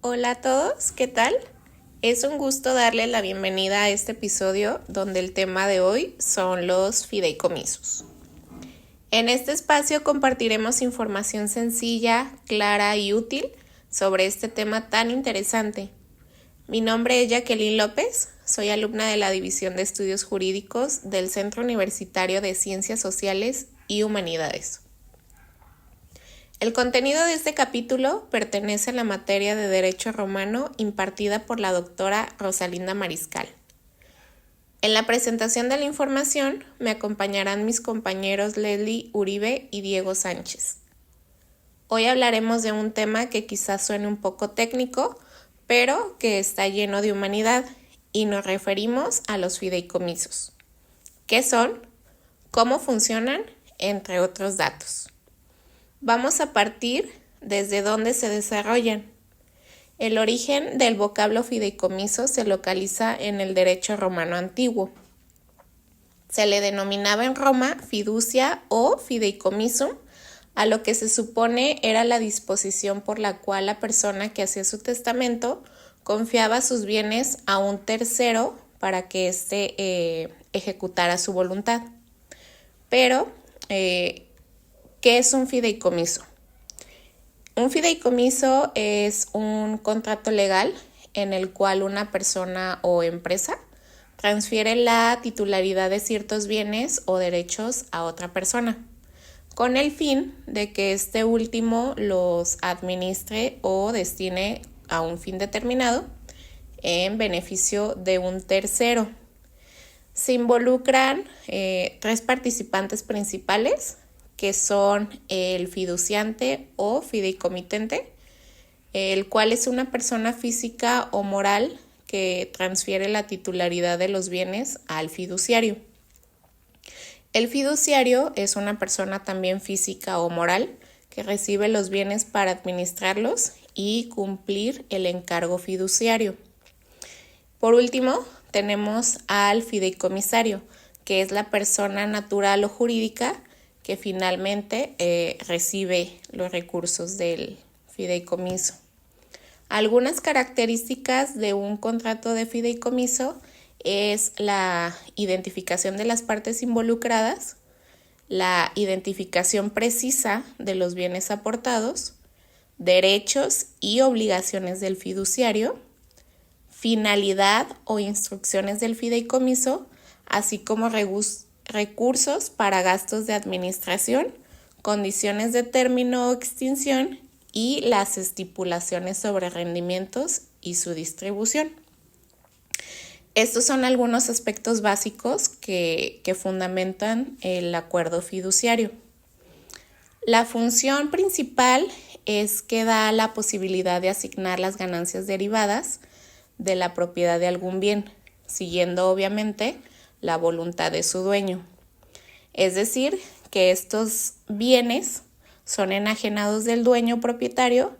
Hola a todos, ¿qué tal? Es un gusto darles la bienvenida a este episodio donde el tema de hoy son los fideicomisos. En este espacio compartiremos información sencilla, clara y útil sobre este tema tan interesante. Mi nombre es Jacqueline López, soy alumna de la División de Estudios Jurídicos del Centro Universitario de Ciencias Sociales y Humanidades. El contenido de este capítulo pertenece a la materia de Derecho Romano impartida por la doctora Rosalinda Mariscal. En la presentación de la información me acompañarán mis compañeros Leslie Uribe y Diego Sánchez. Hoy hablaremos de un tema que quizás suene un poco técnico, pero que está lleno de humanidad, y nos referimos a los fideicomisos. ¿Qué son? ¿Cómo funcionan? Entre otros datos. Vamos a partir desde dónde se desarrollan. El origen del vocablo fideicomiso se localiza en el derecho romano antiguo. Se le denominaba en Roma fiducia o fideicomiso, a lo que se supone era la disposición por la cual la persona que hacía su testamento confiaba sus bienes a un tercero para que éste ejecutara su voluntad. Pero, ¿qué es un fideicomiso? Un fideicomiso es un contrato legal en el cual una persona o empresa transfiere la titularidad de ciertos bienes o derechos a otra persona, con el fin de que este último los administre o destine a un fin determinado en beneficio de un tercero. Se involucran tres participantes principales, que son el fiduciante o fideicomitente, el cual es una persona física o moral que transfiere la titularidad de los bienes al fiduciario. El fiduciario es una persona también física o moral que recibe los bienes para administrarlos y cumplir el encargo fiduciario. Por último, tenemos al fideicomisario, que es la persona natural o jurídica que finalmente recibe los recursos del fideicomiso. Algunas características de un contrato de fideicomiso es la identificación de las partes involucradas, la identificación precisa de los bienes aportados, derechos y obligaciones del fiduciario, finalidad o instrucciones del fideicomiso, así como recursos para gastos de administración, condiciones de término o extinción y las estipulaciones sobre rendimientos y su distribución. Estos son algunos aspectos básicos que fundamentan el acuerdo fiduciario. La función principal es que da la posibilidad de asignar las ganancias derivadas de la propiedad de algún bien, siguiendo obviamente la voluntad de su dueño. Es decir, que estos bienes son enajenados del dueño propietario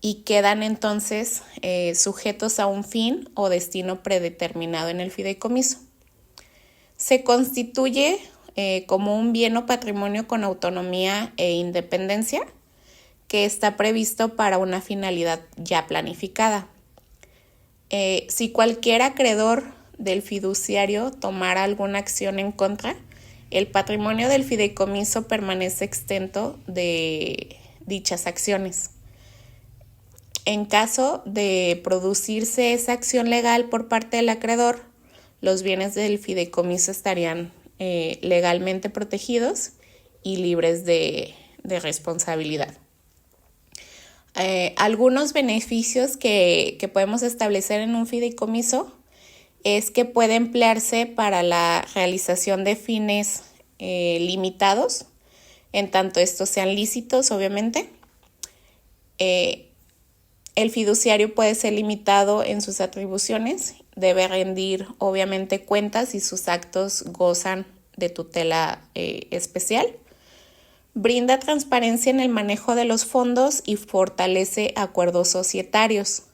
y quedan entonces sujetos a un fin o destino predeterminado en el fideicomiso. Se constituye como un bien o patrimonio con autonomía e independencia que está previsto para una finalidad ya planificada. Si cualquier acreedor del fiduciario tomara alguna acción en contra, el patrimonio del fideicomiso permanece exento de dichas acciones. En caso de producirse esa acción legal por parte del acreedor, los bienes del fideicomiso estarían legalmente protegidos y libres de responsabilidad. Algunos beneficios que podemos establecer en un fideicomiso es que puede emplearse para la realización de fines limitados, en tanto estos sean lícitos, obviamente. El fiduciario puede ser limitado en sus atribuciones, debe rendir obviamente cuentas y sus actos gozan de tutela especial. Brinda transparencia en el manejo de los fondos y fortalece acuerdos societarios.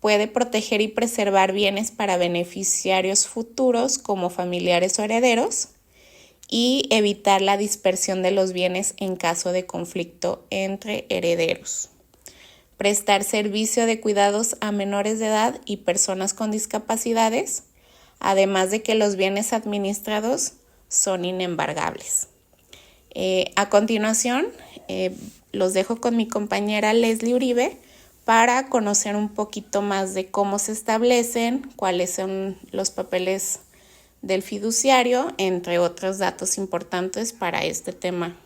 Puede proteger y preservar bienes para beneficiarios futuros como familiares o herederos y evitar la dispersión de los bienes en caso de conflicto entre herederos. prestar servicio de cuidados a menores de edad y personas con discapacidades, además de que los bienes administrados son inembargables. A continuación, los dejo con mi compañera Leslie Uribe para conocer un poquito más de cómo se establecen, cuáles son los papeles del fiduciario, entre otros datos importantes para este tema.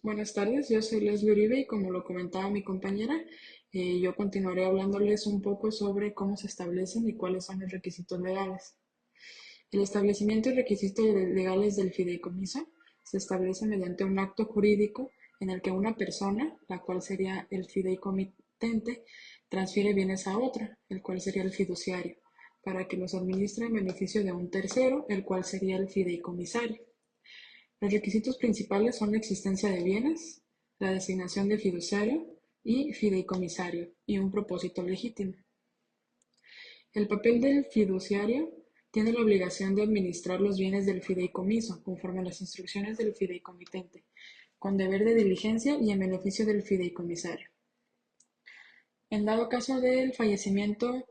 Buenas tardes, yo soy Leslie Uribe y como lo comentaba mi compañera, yo continuaré hablándoles un poco sobre cómo se establecen y cuáles son los requisitos legales. El establecimiento y requisitos legales del fideicomiso se establece mediante un acto jurídico en el que una persona, la cual sería el fideicomitente, transfiere bienes a otra, el cual sería el fiduciario, para que los administre en beneficio de un tercero, el cual sería el fideicomisario. Los requisitos principales son la existencia de bienes, la designación de fiduciario y fideicomisario, y un propósito legítimo. El papel del fiduciario tiene la obligación de administrar los bienes del fideicomiso conforme a las instrucciones del fideicomitente, con deber de diligencia y en beneficio del fideicomisario. En dado caso del fallecimiento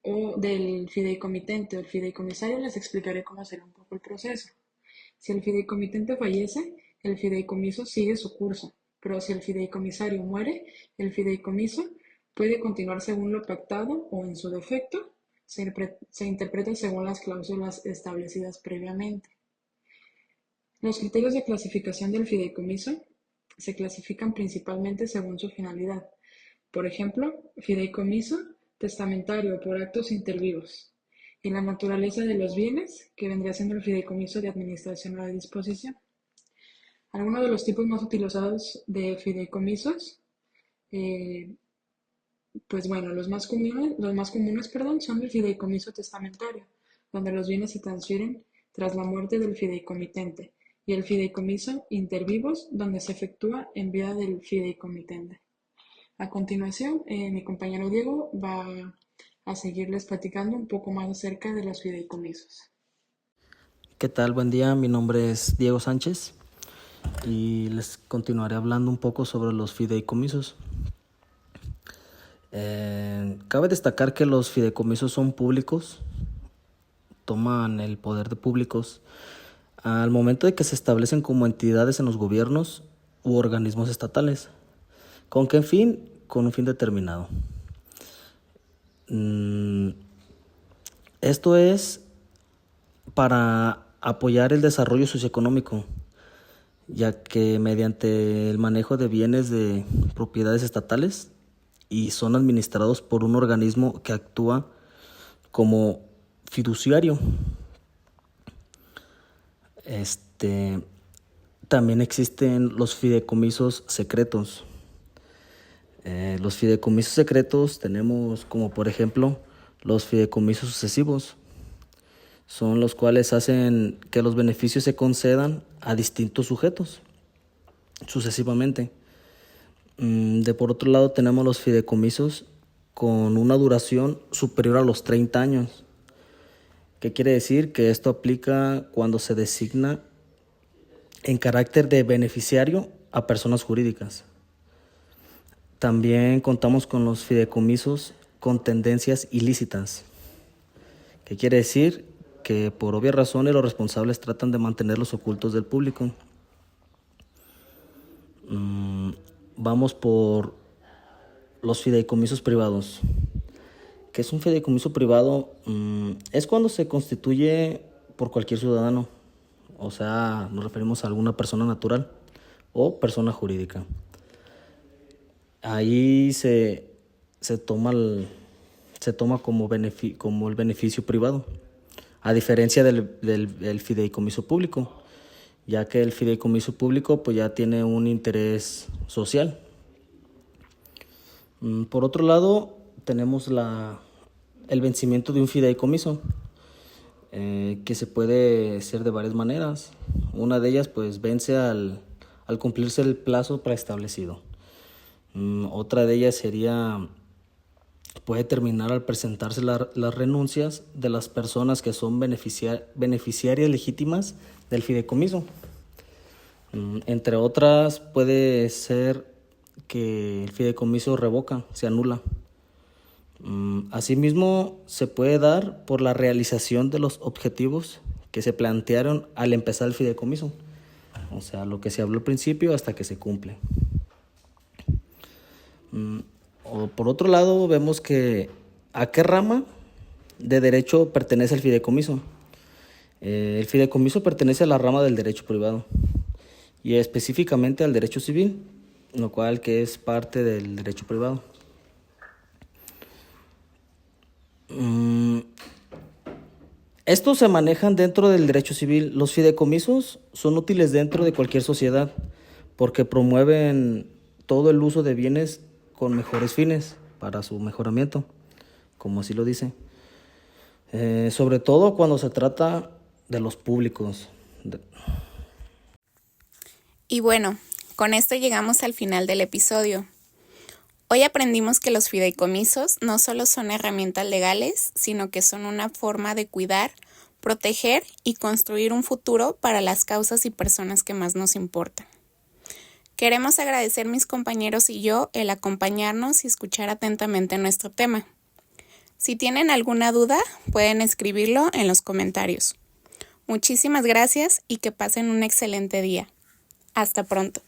o del fideicomitente o el fideicomisario, les explicaré cómo será un poco el proceso. Si el fideicomitente fallece, el fideicomiso sigue su curso, pero si el fideicomisario muere, el fideicomiso puede continuar según lo pactado o, en su defecto, se interpreta según las cláusulas establecidas previamente. Los criterios de clasificación del fideicomiso se clasifican principalmente según su finalidad. Por ejemplo, fideicomiso testamentario por actos intervivos, y la naturaleza de los bienes, que vendría siendo el fideicomiso de administración o de disposición. Algunos de los tipos más utilizados de fideicomisos, los más comunes, son el fideicomiso testamentario, donde los bienes se transfieren tras la muerte del fideicomitente, y el fideicomiso intervivos, donde se efectúa en vida del fideicomitente. A continuación, mi compañero Diego va a seguirles platicando un poco más acerca de los fideicomisos. ¿Qué tal? Buen día, mi nombre es Diego Sánchez y les continuaré hablando un poco sobre los fideicomisos. Cabe destacar que los fideicomisos son públicos, toman el poder de públicos al momento de que se establecen como entidades en los gobiernos u organismos estatales. ¿Con qué fin? Con un fin determinado. Esto es para apoyar el desarrollo socioeconómico, ya que mediante el manejo de bienes de propiedades estatales y son administrados por un organismo que actúa como fiduciario. También existen los fideicomisos secretos. Los fideicomisos secretos tenemos como por ejemplo los fideicomisos sucesivos. Son los cuales hacen que los beneficios se concedan a distintos sujetos sucesivamente. Por otro lado tenemos los fideicomisos con una duración superior a los 30 años. ¿Qué quiere decir? Que esto aplica cuando se designa en carácter de beneficiario a personas jurídicas. También contamos con los fideicomisos con tendencias ilícitas. ¿Qué quiere decir? Que por obvias razones los responsables tratan de mantenerlos ocultos del público. Vamos por los fideicomisos privados. ¿Qué es un fideicomiso privado? Es cuando se constituye por cualquier ciudadano, o sea, nos referimos a alguna persona natural o persona jurídica. Ahí se toma como el beneficio privado, a diferencia del fideicomiso público, ya que el fideicomiso público pues ya tiene un interés social. Por otro lado, tenemos el vencimiento de un fideicomiso, que se puede hacer de varias maneras. Una de ellas pues vence al cumplirse el plazo preestablecido. Otra de ellas puede terminar al presentarse las renuncias de las personas que son beneficiarias legítimas del fideicomiso. Entre otras puede ser que el fideicomiso revoca, se anula. Asimismo, se puede dar por la realización de los objetivos que se plantearon al empezar el fideicomiso. O sea, lo que se habló al principio hasta que se cumple. O por otro lado, vemos que ¿a qué rama de derecho pertenece el fideicomiso? El fideicomiso pertenece a la rama del derecho privado y específicamente al derecho civil, lo cual que es parte del derecho privado. Estos se manejan dentro del derecho civil. Los fideicomisos son útiles dentro de cualquier sociedad porque promueven todo el uso de bienes con mejores fines para su mejoramiento, como así lo dice. Sobre todo cuando se trata de los públicos. Y bueno, con esto llegamos al final del episodio. Hoy aprendimos que los fideicomisos no solo son herramientas legales, sino que son una forma de cuidar, proteger y construir un futuro para las causas y personas que más nos importan. Queremos agradecer mis compañeros y yo el acompañarnos y escuchar atentamente nuestro tema. Si tienen alguna duda, pueden escribirlo en los comentarios. Muchísimas gracias y que pasen un excelente día. Hasta pronto.